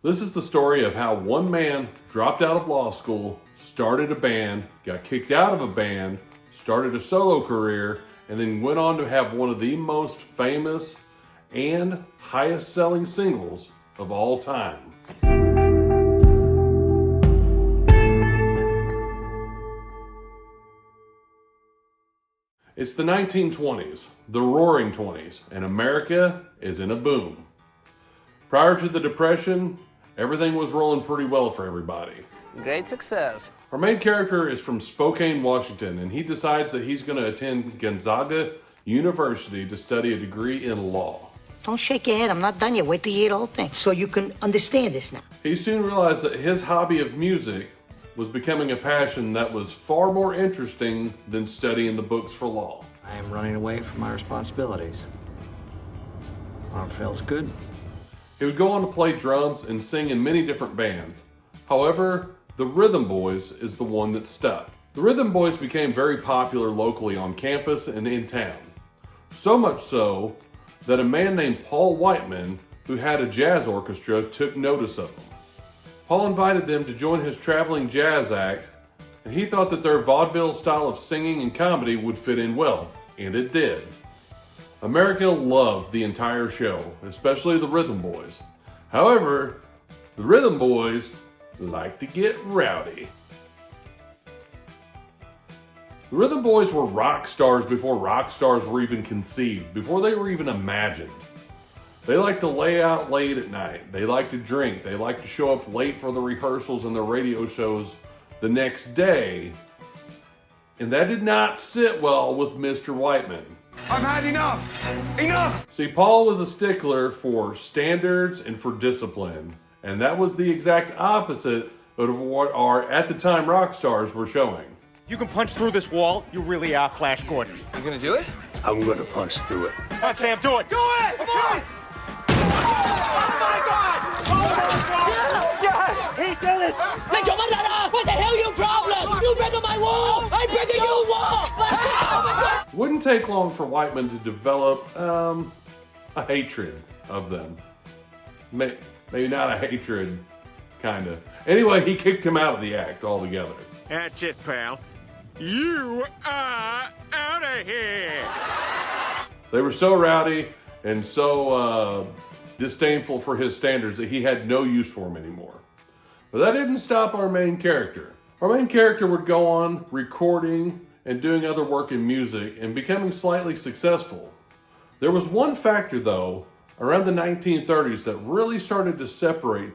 This is the story of how one man dropped out of law school, started a band, got kicked out of a band, started a solo career, and then went on to have one of the most famous and highest selling singles of all time. It's the 1920s, the roaring 20s, and America is in a boom. Prior to the Depression, everything was rolling pretty well for everybody. Great success. Our main character is from Spokane, Washington, and he decides that he's going to attend Gonzaga University to study a degree in law. Don't shake your head. I'm not done yet. Wait till you hear the whole thing so you can understand this now. He soon realized that his hobby of music was becoming a passion that was far more interesting than studying the books for law. I am running away from my responsibilities. It feels good. He would go on to play drums and sing in many different bands. However, the Rhythm Boys is the one that stuck. The Rhythm Boys became very popular locally on campus and in town. So much so that a man named Paul Whiteman, who had a jazz orchestra, took notice of them. Paul invited them to join his traveling jazz act, and he thought that their vaudeville style of singing and comedy would fit in well, and it did. America loved the entire show, especially the Rhythm Boys. However, the Rhythm Boys like to get rowdy. The Rhythm Boys were rock stars before rock stars were even conceived, before they were even imagined. They like to lay out late at night. They like to drink. They like to show up late for the rehearsals and the radio shows the next day. And that did not sit well with Mr. Whiteman. I've had enough! Enough! See, Paul was a stickler for standards and for discipline. And that was the exact opposite of what our, at the time, rock stars were showing. You can punch through this wall. You really are Flash Gordon. You gonna do it? I'm gonna punch through it. Come on, Sam, do it! Do it! Come on! Oh my God! Oh my God! Yes! He did it! What the hell your problem? You breaking my wall! I'm breaking your wall! It wouldn't take long for Whiteman to develop a hatred of them. Maybe not a hatred, kind of. Anyway, he kicked him out of the act altogether. That's it, pal. You are out of here! They were so rowdy and so disdainful for his standards that he had no use for him anymore. But that didn't stop our main character. Our main character would go on recording and doing other work in music and becoming slightly successful. There was one factor, though, around the 1930s that really started to separate